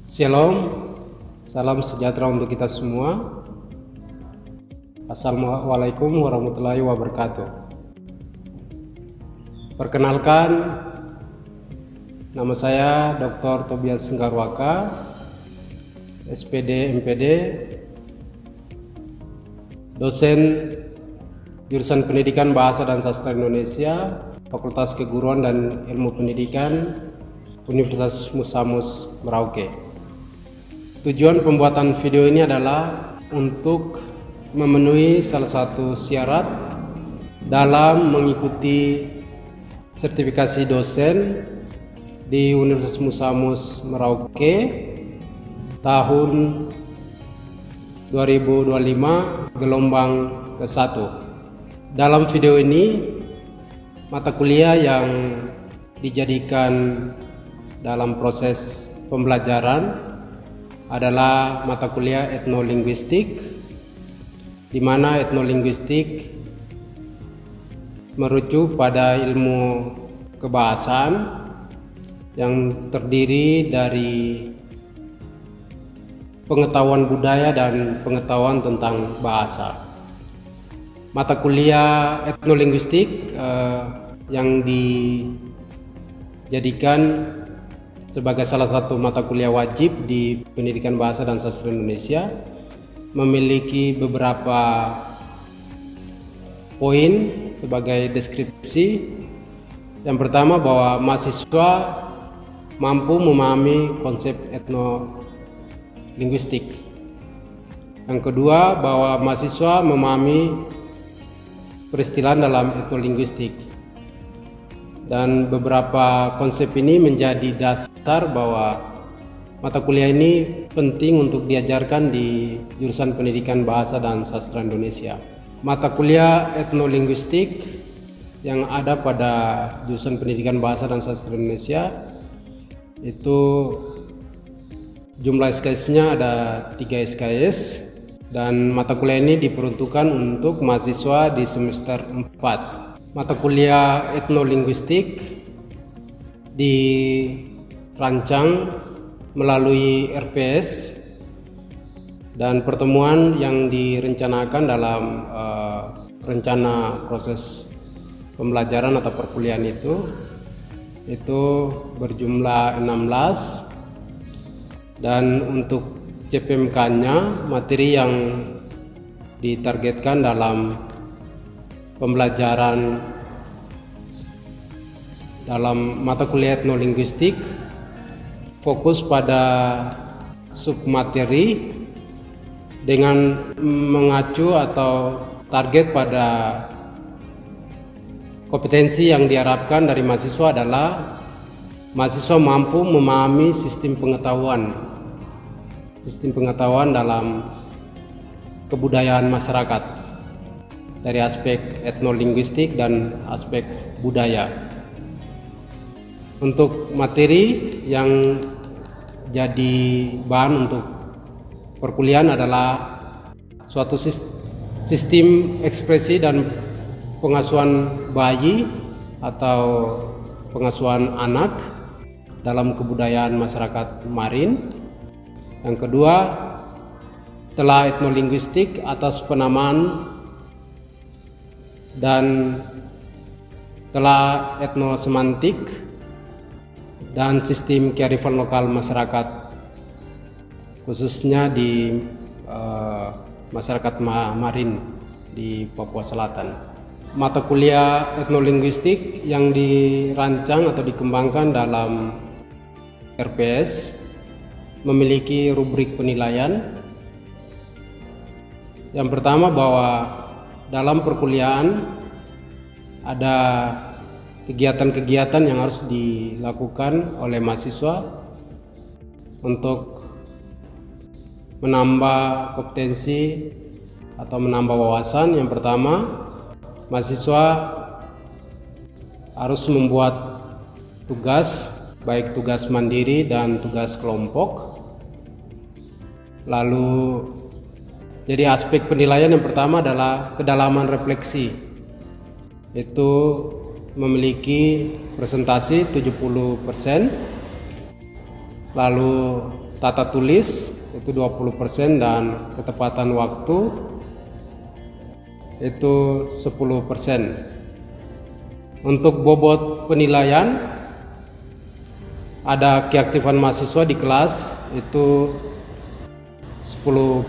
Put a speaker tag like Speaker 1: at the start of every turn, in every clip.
Speaker 1: Shalom, salam sejahtera untuk kita semua. Assalamualaikum warahmatullahi wabarakatuh. Perkenalkan, nama saya Dr. Tobias Senggarwaka, SPD MPD, dosen jurusan Pendidikan Bahasa dan Sastra Indonesia, Fakultas Keguruan dan Ilmu Pendidikan, Universitas Musamus Merauke. Tujuan pembuatan video ini adalah untuk memenuhi salah satu syarat dalam mengikuti sertifikasi dosen di Universitas Musamus Merauke tahun 2025 gelombang ke-1. Dalam video ini, mata kuliah yang dijadikan dalam proses pembelajaran adalah mata kuliah etnolinguistik, di mana etnolinguistik merujuk pada ilmu kebahasaan yang terdiri dari pengetahuan budaya dan pengetahuan tentang bahasa. Mata kuliah etnolinguistik yang dijadikan sebagai salah satu mata kuliah wajib di Pendidikan Bahasa dan Sastra Indonesia memiliki beberapa poin sebagai deskripsi. Yang pertama, bahwa mahasiswa mampu memahami konsep etnolinguistik. Yang kedua, bahwa mahasiswa memahami peristilahan dalam etnolinguistik. Dan beberapa konsep ini menjadi dasar bahwa mata kuliah ini penting untuk diajarkan di jurusan Pendidikan Bahasa dan Sastra Indonesia. Mata kuliah etnolinguistik yang ada pada jurusan Pendidikan Bahasa dan Sastra Indonesia itu jumlah SKS-nya ada 3 SKS, dan mata kuliah ini diperuntukkan untuk mahasiswa di semester 4. Mata kuliah etnolinguistik dirancang melalui RPS, dan pertemuan yang direncanakan dalam rencana proses pembelajaran atau perkuliahan itu berjumlah 16, dan untuk CPMK-nya materi yang ditargetkan dalam pembelajaran dalam mata kuliah etnolinguistik fokus pada submateri dengan mengacu atau target pada kompetensi yang diharapkan dari mahasiswa adalah mahasiswa mampu memahami sistem pengetahuan dalam kebudayaan masyarakat dari aspek etnolinguistik dan aspek budaya. Untuk materi yang jadi bahan untuk perkuliahan adalah suatu sistem ekspresi dan pengasuhan bayi atau pengasuhan anak dalam kebudayaan masyarakat Marin. Yang kedua, telah etnolinguistik atas penamaan dan telah etnosemantik dan sistem kearifan lokal masyarakat, khususnya di masyarakat Marin di Papua Selatan. Mata kuliah etnolinguistik yang dirancang atau dikembangkan dalam RPS memiliki rubrik penilaian. Yang pertama, bahwa dalam perkuliahan ada kegiatan-kegiatan yang harus dilakukan oleh mahasiswa untuk menambah kompetensi atau menambah wawasan. Yang pertama, mahasiswa harus membuat tugas, baik tugas mandiri dan tugas kelompok. Lalu jadi aspek penilaian yang pertama adalah kedalaman refleksi. Itu memiliki presentasi 70%. Lalu tata tulis itu 20% dan ketepatan waktu itu 10%. Untuk bobot penilaian ada keaktifan mahasiswa di kelas itu 10%,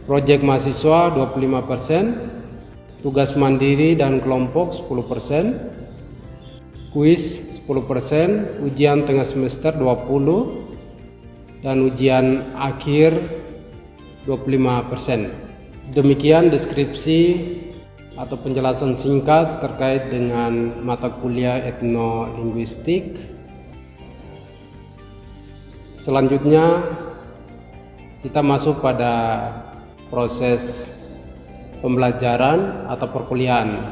Speaker 1: proyek mahasiswa 25%, tugas mandiri dan kelompok 10%, kuis 10%, ujian tengah semester 20%, dan ujian akhir 25%. Demikian deskripsi atau penjelasan singkat terkait dengan mata kuliah etnolinguistik. Selanjutnya kita masuk pada proses pembelajaran atau perkuliahan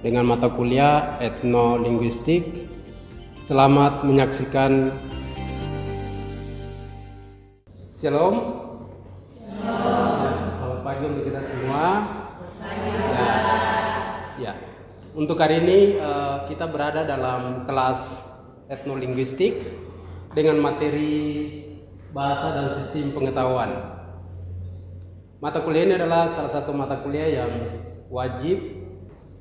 Speaker 1: dengan mata kuliah etnolinguistik. Selamat menyaksikan. Shalom. Selamat pagi untuk kita semua. Ya, untuk hari ini kita berada dalam kelas etnolinguistik dengan materi bahasa dan sistem pengetahuan. Mata kuliah ini adalah salah satu mata kuliah yang wajib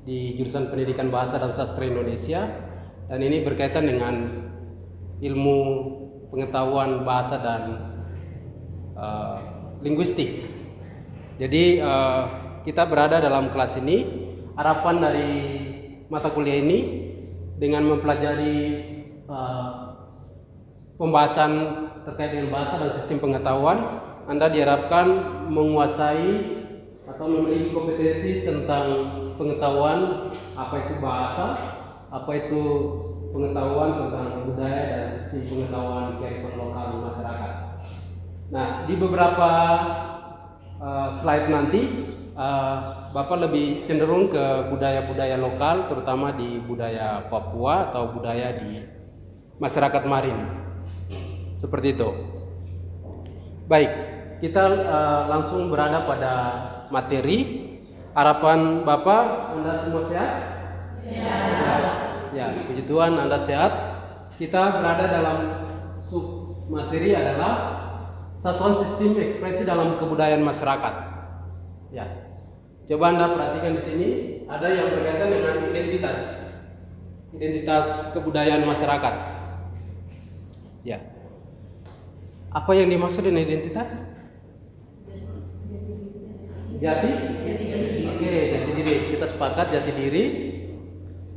Speaker 1: di jurusan Pendidikan Bahasa dan Sastra Indonesia, dan ini berkaitan dengan ilmu pengetahuan bahasa dan linguistik. Jadi kita berada dalam kelas ini. Harapan dari mata kuliah ini dengan mempelajari pembahasan terkait dengan bahasa dan sistem pengetahuan, Anda diharapkan menguasai atau memiliki kompetensi tentang pengetahuan apa itu bahasa, apa itu pengetahuan tentang budaya dan sistem pengetahuan kearifan lokal masyarakat. Nah, di beberapa slide nanti Bapak lebih cenderung ke budaya-budaya lokal, terutama di budaya Papua atau budaya di masyarakat Marin. Seperti itu. Baik, kita langsung berada pada materi. Harapan Bapak, Anda semua sehat? Sehat. Ya, puji Tuhan Anda sehat. Kita berada dalam sub materi adalah satuan sistem ekspresi dalam kebudayaan masyarakat. Ya. Coba Anda perhatikan di sini ada yang berkaitan dengan identitas kebudayaan masyarakat. Ya. Apa yang dimaksud dengan identitas? Jati? Oke, jati diri. Kita sepakat jati diri.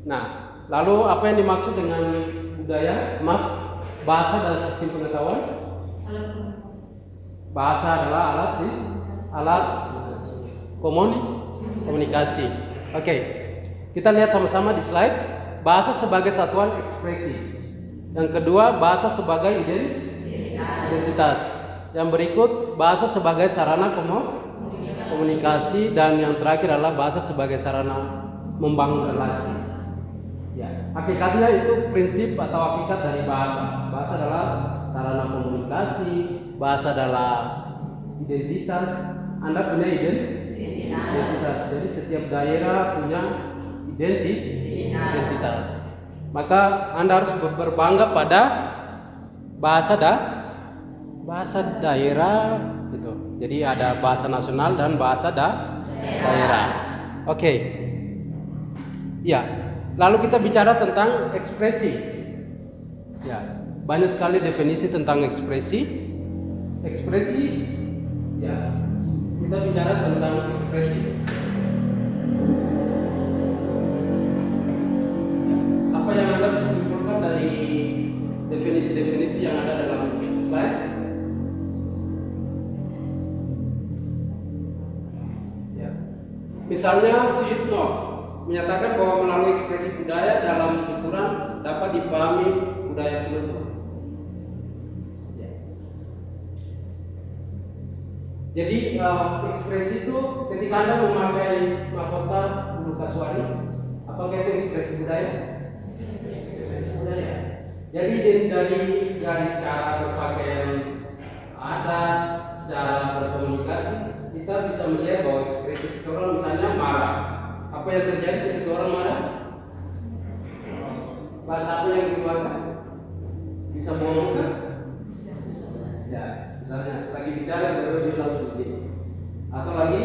Speaker 1: Nah, lalu apa yang dimaksud dengan budaya? Bahasa dan sistem pengetahuan? Bahasa adalah alat komunikasi. Oke. Kita lihat sama-sama di slide. Bahasa sebagai satuan ekspresi. Yang kedua, bahasa sebagai identitas. Yang berikut, bahasa sebagai sarana komunikasi, dan yang terakhir adalah bahasa sebagai sarana membangun relasi. Ya, hakikatnya itu prinsip atau hakikat dari bahasa. Bahasa adalah sarana komunikasi, bahasa adalah identitas. Anda punya identitas. Jadi setiap daerah punya identitas. Maka Anda harus berbangga pada bahasa daerah gitu. Jadi ada bahasa nasional dan bahasa daerah. Oke. Ya. Lalu kita bicara tentang ekspresi. Ya, banyak sekali definisi tentang ekspresi. Ekspresi, ya. Kita bicara tentang ekspresi. Apa yang Anda bisa simpulkan dari definisi-definisi yang ada dalam slide? Ya. Misalnya Suyitno menyatakan bahwa melalui ekspresi budaya dalam tuturan dapat dipahami budaya kultur. Jadi ekspresi itu ketika Anda memakai mahkota bulu kasuari, apakah itu ekspresi budaya? Ekspresi budaya. Jadi dari cara berpakaian adat, cara berkomunikasi, kita bisa melihat bahwa ekspresi seseorang misalnya marah. Apa yang terjadi ketika orang marah? Bahasa apa yang dikeluarkan? Bisa ngomong kan? Ya, misalnya lagi bicara baru bilang begini. Atau lagi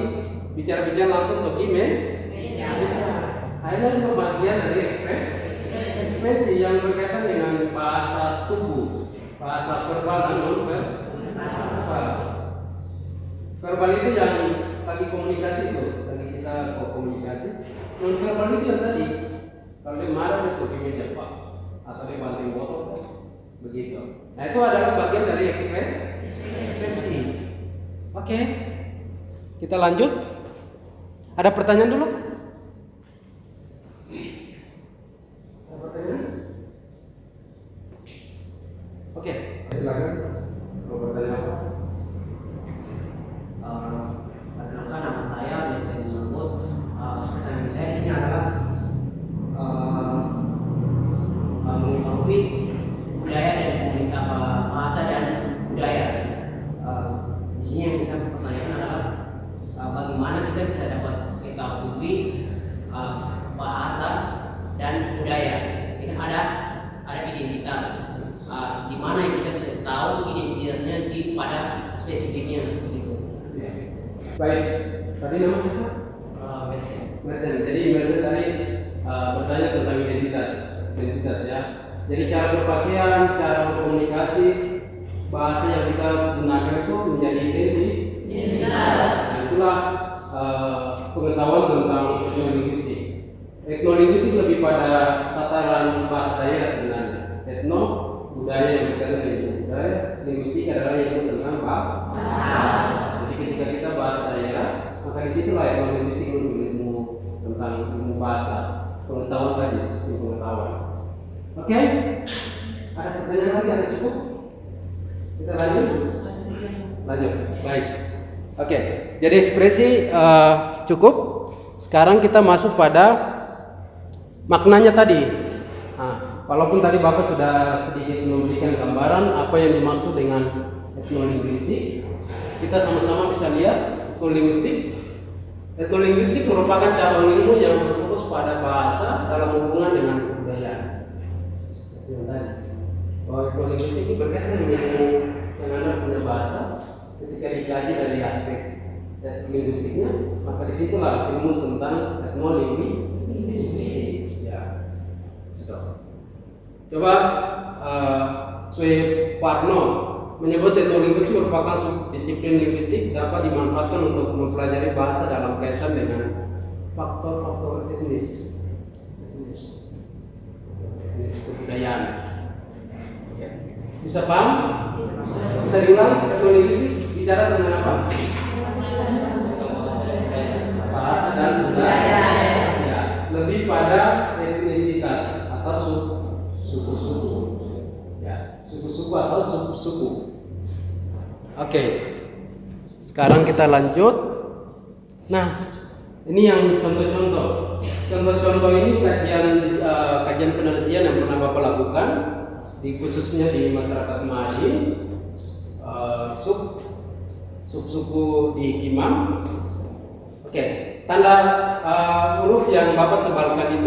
Speaker 1: bicara-bicara langsung ke meja. Ada bagian dari ekspresi yang berkaitan dengan bahasa tubuh, bahasa verbal dan non-verbal. Verbal itu yang lagi komunikasi itu, lagi kita komunikasi. Non-verbal itu yang tadi, kalau dia marah dia pergi meja pak, atau dia banting botol, begitu. Nah itu adalah bagian dari ekspresi. Oke, kita lanjut. Ada pertanyaan dulu? Ada pertanyaan? Oke, silakan. Mau bertanya apa?
Speaker 2: Perkenalkan nama saya Vincent Mahmud. Pertanyaan saya di sini adalah mengetahui budaya dan bahasa dan budaya. Di sini yang bisa pertanyaan adalah bagaimana kita bisa dapat mengetahui bahasa dan budaya. Ini ada identitas. Di mana kita bisa tahu identitasnya pada spesifiknya gitu.
Speaker 1: Baik, tadi nama siapa? Mersen. Jadi Mersen tadi bertanya tentang identitas ya. Jadi cara berpakaian, cara berkomunikasi, bahasa yang kita gunakan itu menjadi identitas. Itulah pengetahuan tentang etnolinguistik. Etnolinguistik lebih pada tataran bahasa daerah sebenarnya. Etno budaya yang berkaitan dengan budaya, linguistik adalah yang tentang bahasa. Jadi ketika kita bahasa daerah, maka disitulah etnolinguistik untuk ilmu tentang ilmu bahasa, pengetahuan tadi, sistem pengetahuan. Oke, ada pertanyaan lagi? Ada cukup? Kita lanjut. Baik. Oke, jadi ekspresi cukup. Sekarang kita masuk pada maknanya tadi. Nah, walaupun tadi Bapak sudah sedikit memberikan gambaran apa yang dimaksud dengan etnolinguistik, kita sama-sama bisa lihat etnolinguistik. Etnolinguistik merupakan cabang ilmu yang berfokus pada bahasa dalam hubungan dengan kebudayaan. Bahwa etnolinguistik itu berkaitan dengan ilmu yang Anda punya bahasa. Ketika dikaji dari aspek linguistiknya, maka disitulah ilmu tentang etnolinguistik. Ya, coba Suparno menyebut etnolinguistik merupakan disiplin linguistik dapat dimanfaatkan untuk mempelajari bahasa dalam kaitan dengan faktor-faktor etnis kebudayaan. Oke. Bisa paham? Bisa diulang? Etnolinguistik bicara tentang apa? Bahasa dan budaya. Ya, lebih pada etnisitas atau suku-suku. Ya, suku-suku atau suku-suku. Oke. Sekarang kita lanjut. Nah, ini yang contoh-contoh. Contoh-contoh ini kajian penelitian yang pernah Bapak lakukan khususnya di masyarakat Madin, suku di Kimam. Oke, tanda huruf yang Bapak tebalkan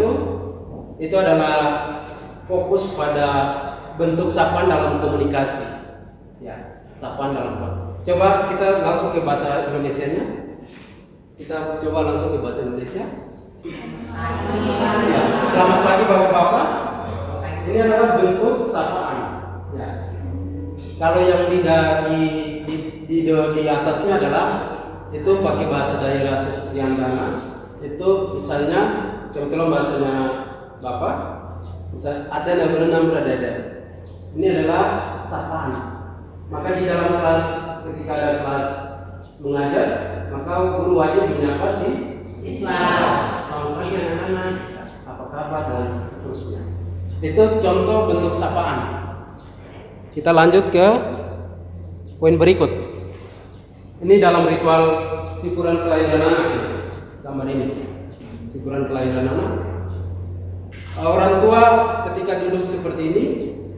Speaker 1: itu adalah fokus pada bentuk sapaan dalam komunikasi. Ya, sapaan dalam komunikasi. Coba kita langsung ke bahasa Indonesianya. Kita coba langsung ke bahasa Indonesia. Ya, selamat pagi Bapak-bapak. Ini adalah bentuk sapaan. Ya. Kalau yang di atasnya adalah itu pakai bahasa daerah suku Triandana. Itu misalnya contoh bahasanya Bapak. Misal ada yang berada. Ini adalah sapaan. Maka di dalam kelas ketika ada kelas mengajar, maka guru wajib menyapa siswa. Selamat pagi anak-anak, apa kabar dan seterusnya. Itu contoh bentuk sapaan. Kita lanjut ke poin berikut. Ini dalam ritual syukuran kelahiran anak. Gambar ini syukuran kelahiran anak. Orang tua ketika duduk seperti ini,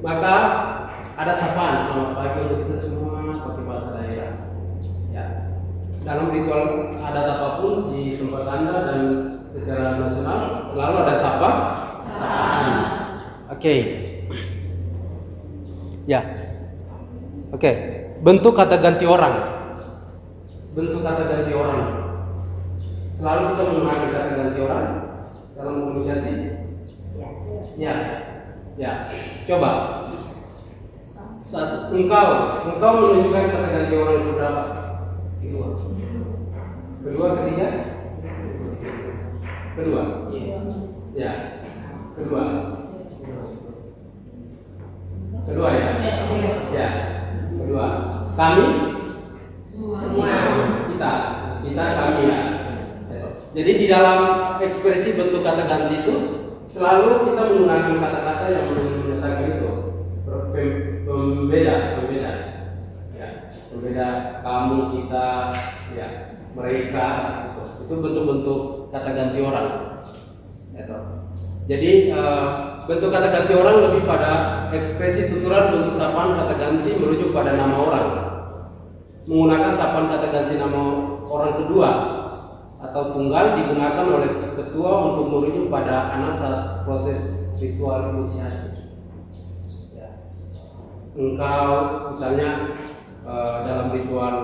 Speaker 1: maka ada sapaan. Selamat pagi untuk kita semua pakai bahasa daerah. Ya. Dalam ritual adat apapun di tempat Anda dan secara nasional selalu ada sapaan. Oke. Oke, bentuk kata ganti orang. Bentuk kata ganti orang. Selalu kita menggunakan kata ganti orang dalam komunikasi. Ya. Ya. Coba. Satu, engkau menunjukkan kata ganti orang yang berapa? Kedua, ketiga? Kedua. Ya. Kedua ya. Ya. Kedua. Kami? Kita kami ya. Jadi di dalam ekspresi bentuk kata ganti itu selalu kita menggunakan kata-kata yang menyatakan itu pembeda ya, pembeda kamu, kita, ya, mereka, itu bentuk-bentuk kata ganti orang. Jadi bentuk kata ganti orang lebih pada ekspresi tuturan bentuk sapaan kata ganti merujuk pada nama orang. Menggunakan sapaan kata ganti nama orang kedua atau tunggal digunakan oleh ketua untuk merujuk pada anak saat proses ritual inisiasi. Ya. Engkau misalnya dalam ritual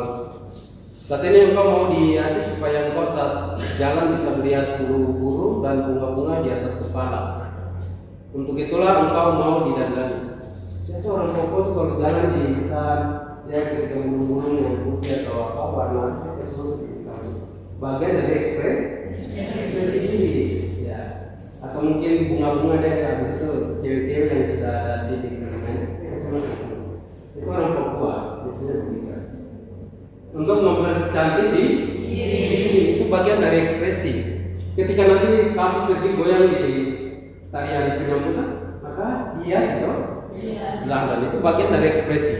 Speaker 1: saat ini engkau mau dihiasi supaya engkau saat jalan bisa merias bulu-bulu dan bunga-bunga di atas kepala. Untuk itulah engkau mau didandani. Ya, seorang fokus kalau jalan di hutan, dia ketika bulu-bulu yang putih atau apa warna itu semua bagian dari ekspresi ini. Ya. Atau mungkin bunga-bunga deh, habis itu cewek-cewek yang sudah ada titik telinganya, itu orang Papua, biasanya begitu. Untuk mempercantik di itu bagian dari ekspresi. Ketika nanti kamu pergi goyang di tarian penyambutan, maka hias itu dan itu bagian dari ekspresi.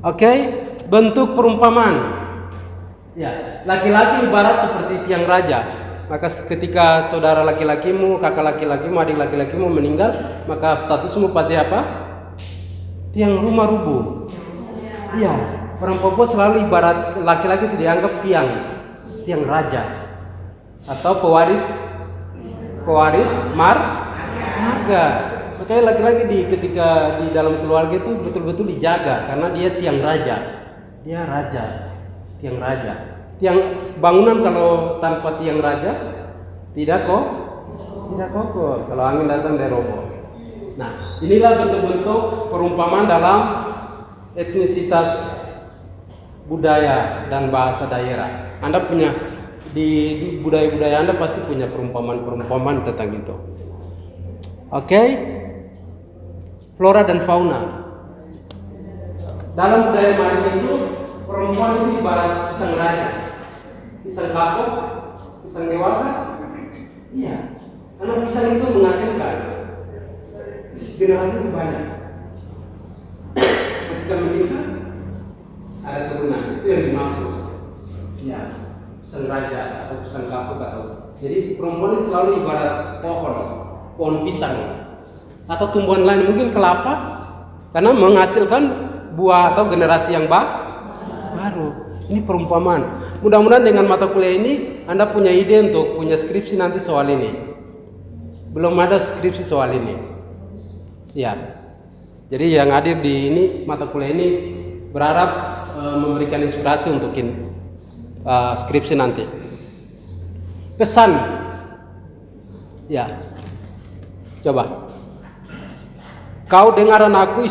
Speaker 1: Oke, bentuk perumpamaan. Ya, laki-laki ibarat seperti tiang raja. Maka ketika saudara laki-lakimu, kakak laki-lakimu, adik laki-lakimu meninggal, maka statusmu pada apa? Tiang rumah rubuh. Iya, orang Papua selalu ibarat laki-laki itu dianggap tiang raja atau pewaris marga. Makanya laki-laki ketika di dalam keluarga itu betul-betul dijaga karena dia tiang raja. Dia raja, tiang raja. Tiang bangunan kalau tanpa tiang raja tidak kokoh. Kalau angin datang dia roboh. Nah, inilah bentuk-bentuk perumpamaan dalam etnisitas budaya dan bahasa daerah. Anda punya di budaya-budaya Anda pasti punya perumpamaan-perumpamaan tentang itu. Oke? Flora dan fauna. Dalam budaya Melayu itu perempuan itu ibarat pisang raja, pisang kapok, pisang dewasa. Iya, karena pisang itu menghasilkan generasi banyak. Ketika menikah ada turunan, itu yang dimaksud. Ya, pisang raja atau pisang kapok atau. Jadi perempuan itu selalu ibarat pohon pisang atau tumbuhan lain, mungkin kelapa, karena menghasilkan buah atau generasi yang baru. Ini perumpamaan. Mudah-mudahan dengan mata kuliah ini Anda punya ide untuk punya skripsi nanti soal ini. Belum ada skripsi soal ini. Ya. Jadi yang hadir di ini mata kuliah ini berharap memberikan inspirasi untuk skripsi nanti. Pesan. Ya. Coba. Kau dengar anakku,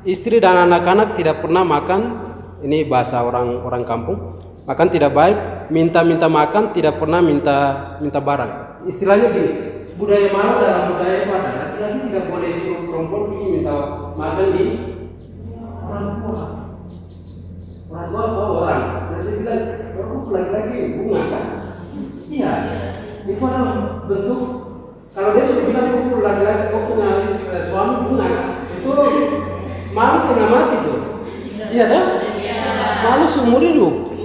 Speaker 1: istri dan anak-anak tidak pernah makan. Ini bahasa orang kampung. Makan tidak baik, minta makan, tidak pernah minta barang. Istilahnya gini, budaya mana dalam budaya pada laki-laki tidak boleh suruh perempuan pergi minta makan di orang tua. Orang tua atau orang. Nanti bilang, kamu laki-laki bunga kan? Iya, itu adalah bentuk. Kalau dia sudah bilang kamu laki-laki, kamu punya suami bunga, itu malu setengah mati tuh. Iya kan? Malu seumur hidup.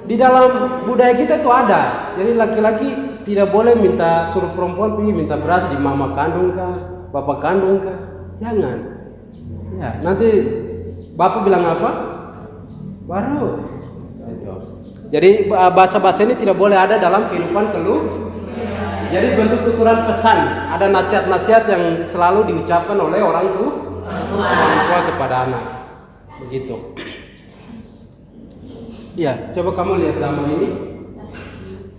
Speaker 1: Di dalam budaya kita itu ada. Jadi laki-laki tidak boleh suruh perempuan pergi minta beras di mama kandung kah, bapak kandung kah. Jangan. Ya, nanti bapak bilang apa? Baru. Jadi bahasa-bahasa ini tidak boleh ada dalam kehidupan Jadi bentuk tuturan pesan, ada nasihat-nasihat yang selalu diucapkan oleh orang Orang tua kepada anak. Begitu. Ya, coba kamu lihat gambar ini.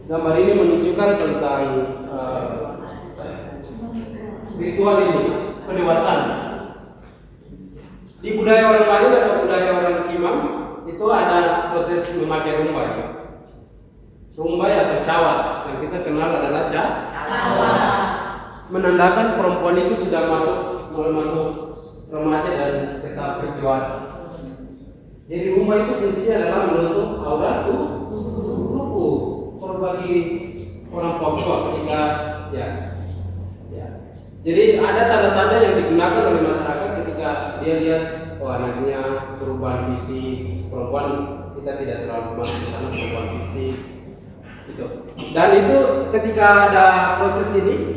Speaker 1: Gambar ini menunjukkan tentang ritual ini, pendewasaan. Di budaya orang Bali atau budaya orang Kimam itu ada proses memakai rumbai. Rumbai atau cawat yang kita kenal adalah cawat. Menandakan perempuan itu sudah mulai masuk remaja dan tetap dewasa. Jadi rumbai itu fungsinya adalah menutup aurat tubuh. Kalau bagi orang Papua ketika ya. Jadi ada tanda-tanda yang digunakan oleh masyarakat ketika dia lihat anaknya perubahan fisik, perempuan kita tidak terlalu masuk ke sana perubahan fisik itu. Dan itu ketika ada proses ini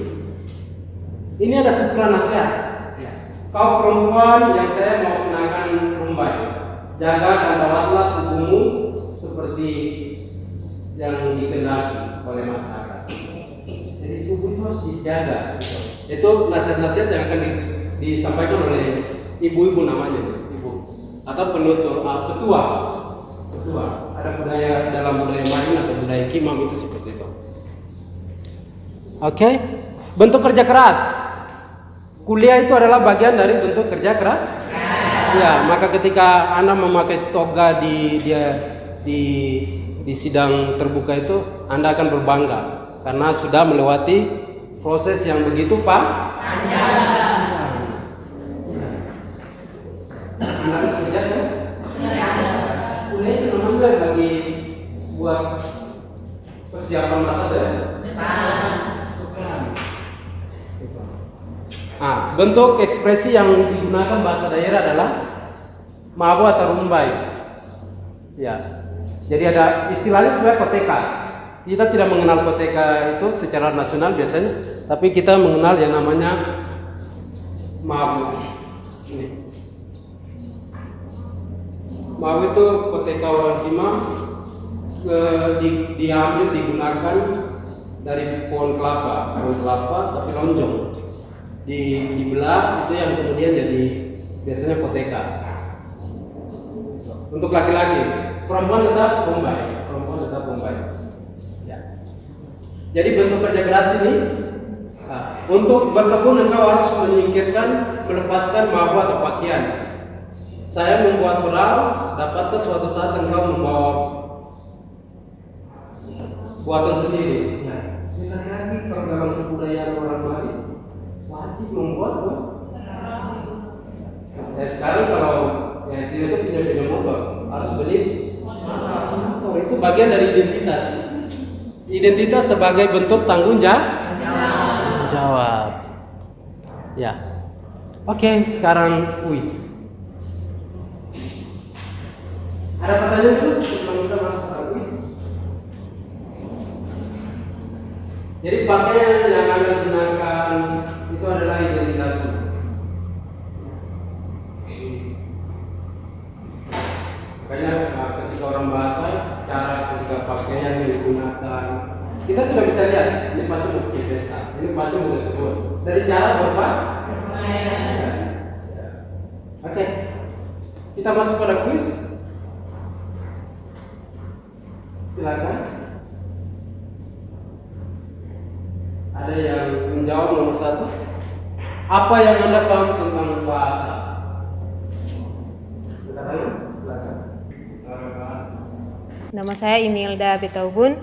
Speaker 1: ada tuturan nasihat. Kau perempuan yang saya mau kenakan rumbai, jaga dan rawatlah tubuhmu seperti yang dikehendaki oleh masyarakat. Jadi tubuh itu harus dijaga. Itu nasihat-nasihat yang akan disampaikan oleh ibu-ibu namanya, ibu atau petua. Ada budaya dalam budaya Melayu atau budaya Kimam itu seperti itu. Oke. Bentuk kerja keras. Kuliah itu adalah bagian dari bentuk kerja keras. Ya, maka ketika Anda memakai toga di sidang terbuka itu, Anda akan berbangga karena sudah melewati proses yang begitu panjang. Anda harus kerja kan? Kuliah sebenarnya bagi buat persiapan masa depan. Bentuk ekspresi yang digunakan bahasa daerah adalah mabu atau rumbai. Ya. Jadi ada istilahnya sebenarnya koteka. Kita tidak mengenal koteka itu secara nasional biasanya, tapi kita mengenal yang namanya mabu. Ini. Mabu itu koteka orang Kimam digunakan dari pohon kelapa tapi lonjong. Dibelah itu yang kemudian jadi biasanya koteka. Untuk laki-laki, perempuan tetap rumbai. Ya. Jadi bentuk kerja keras ini untuk berkebun engkau harus melepaskan mabu atau pakaian. Saya membuat perahu, dapatkah suatu saat engkau membawa buatan sendiri? Ya. Lagi kalau dalam kebudayaan orang Bali wajib membuat sekarang kalau tidak punya motor harus beli motor. Itu bagian dari identitas sebagai bentuk tanggung jawab. Ya. Oke, sekarang kuis. Ada pertanyaan dulu sebelum kita masuk ke kuis? Jadi pakaian yang Anda gunakan itu adalah identitasnya. Makanya ketika orang bahasa, cara ketika pakaian yang digunakan, kita sudah bisa lihat. Ini pasti mau pakai desa, ini pasti mau kedua. Dari cara berpakaian. Oke, kita masuk pada kuis. Silakan. Ada yang menjawab nomor 1. Apa yang Anda paham tentang bahasa? Silakan.
Speaker 3: Nama saya Imelda Betaubun.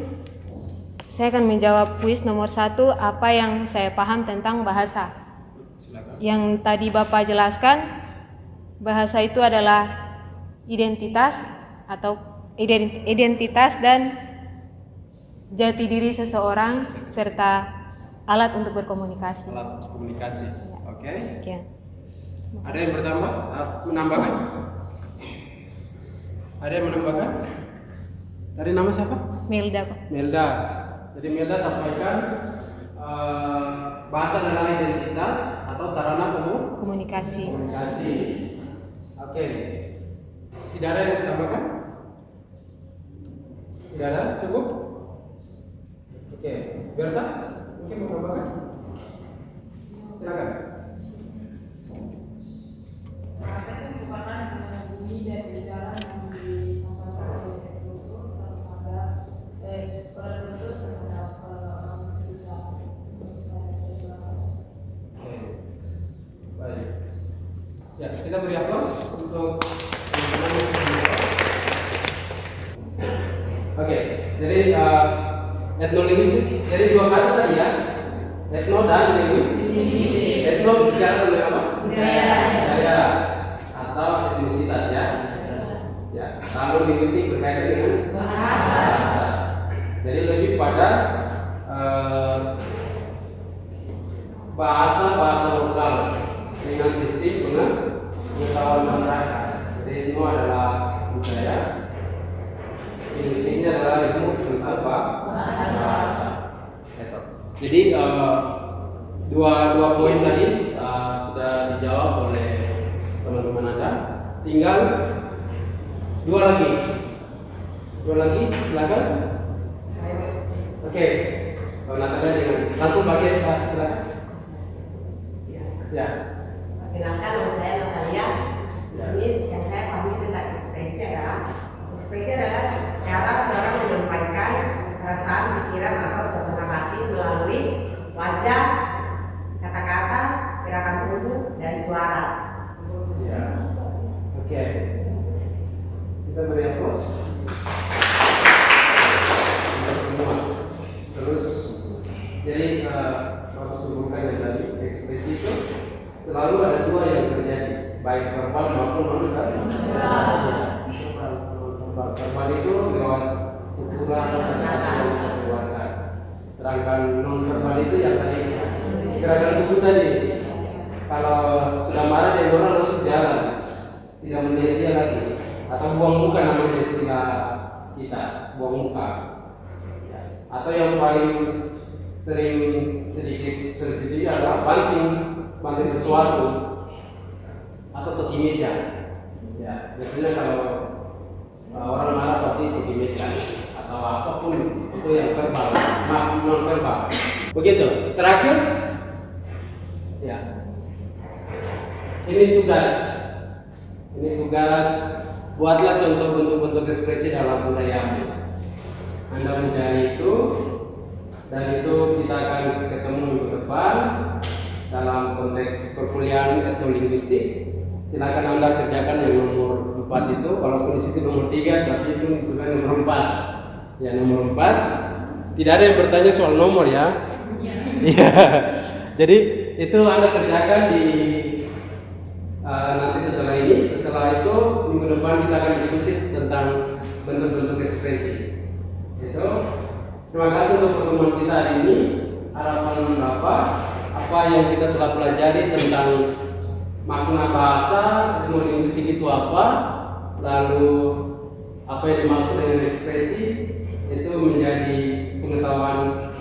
Speaker 3: Saya akan menjawab kuis nomor 1. Apa yang saya paham tentang bahasa?
Speaker 1: Silakan.
Speaker 3: Yang tadi Bapak jelaskan, bahasa itu adalah identitas dan jati diri seseorang serta alat untuk berkomunikasi.
Speaker 1: Alat komunikasi.
Speaker 3: Ya.
Speaker 1: Oke.
Speaker 3: Sekian.
Speaker 1: Ada yang menambahkan? Ada yang menambahkan? Tadi nama siapa?
Speaker 3: Melda, Pak.
Speaker 1: Melda. Jadi Melda sampaikan bahasa adalah identitas atau sarana
Speaker 3: Komunikasi.
Speaker 1: Oke. Tidak ada yang ditambahkan? Tidak ada? Cukup? Oke. Berta? Mungkin mau tambahkan? Silakan. Kita beri aplaus untuk Oke, jadi etnolinguistik, jadi dua kata tadi ya, etno dan linguistik. Etno bicara tentang apa? Budaya atau etnisitas ya. Ya, lalu linguistik berkaitan dengan bahasa. Jadi lebih pada bahasa lokal dengan sistem pengetahuan masyarakat. Jadi itu adalah budaya. Linguistiknya adalah ilmu tentang bahasa. Jadi dua poin tadi sudah dijawab oleh teman-teman Anda. Tinggal dua lagi, silakan. Oke, Natalia dengan langsung pakai silakan. Ya.
Speaker 4: Perkenalkan, nama saya Natalia. Di sini yang saya pahami tentang ekspresi adalah cara seorang menyampaikan perasaan, pikiran atau suasana hati melalui wajah, kata-kata, gerakan tubuh, dan suara.
Speaker 1: Ya. Oke. Kita beri aplaus. Untuk semua. Terus, jadi kalau sebutkan yang tadi ekspresi itu selalu ada dua yang terjadi, baik verbal maupun non-verbal. Verbal itu lewat tuturan dan keluarga. Sedangkan non-verbal itu yang tadi gerakan tubuh tadi. Kalau sudah marah dia orang langsung jalan, tidak melihat dia lagi, atau buang muka namanya istilah kita, buang muka. Ya. Atau yang paling sering sedikit sensitif adalah banting sesuatu atau toki meja. Ya, biasanya kalau orang marah pasti toki meja atau apapun itu yang verbal, non verbal. Begitu. Terakhir, ya. Ini tugas. Buatlah contoh bentuk-bentuk ekspresi dalam budaya Anda mencari itu, dan itu kita akan ketemu minggu depan dalam konteks perkuliahan etnolinguistik. Silakan Anda kerjakan yang nomor 4 itu, walaupun di situ nomor 3, tapi itu bukan nomor 4. Ya, nomor 4. Tidak ada yang bertanya soal nomor ya. Iya. Jadi itu Anda kerjakan di nanti setelah ini. Setelah itu minggu depan kita akan diskusi tentang bentuk-bentuk ekspresi. Itu. Terima kasih untuk pertemuan kita hari ini. Harapan apa yang kita telah pelajari tentang makna bahasa, etnolinguistik itu apa, lalu apa yang dimaksud dengan ekspresi, itu menjadi pengetahuan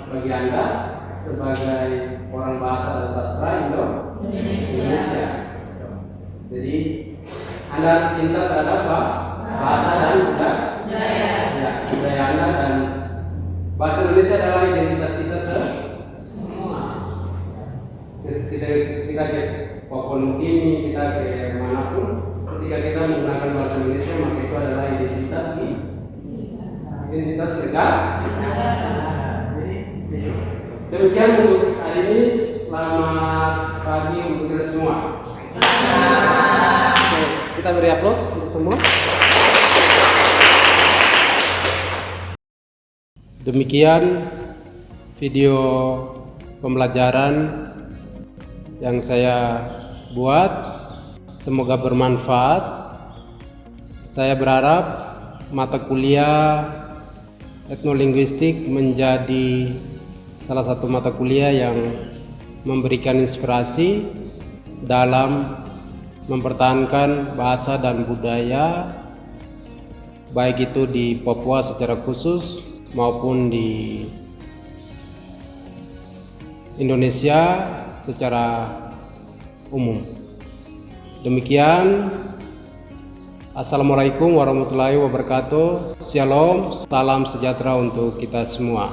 Speaker 1: bagi Anda sebagai orang bahasa dan sastra Indonesia. Jadi Anda harus cinta terhadap bahasa dan budaya Anda, dan bahasa Indonesia adalah identitas kita semua. Kita ke Papua Nugini, kita ke manapun, ketika kita menggunakan bahasa Indonesia, maka itu adalah identitas negara. Demikian untuk hari ini. Selamat pagi untuk kita semua. Kita beri aplaus untuk semua. Demikian video pembelajaran yang saya buat, semoga bermanfaat. Saya berharap mata kuliah etnolinguistik menjadi salah satu mata kuliah yang memberikan inspirasi dalam mempertahankan bahasa dan budaya, baik itu di Papua secara khusus maupun di Indonesia secara umum. Demikian, assalamualaikum warahmatullahi wabarakatuh. Shalom, salam sejahtera untuk kita semua.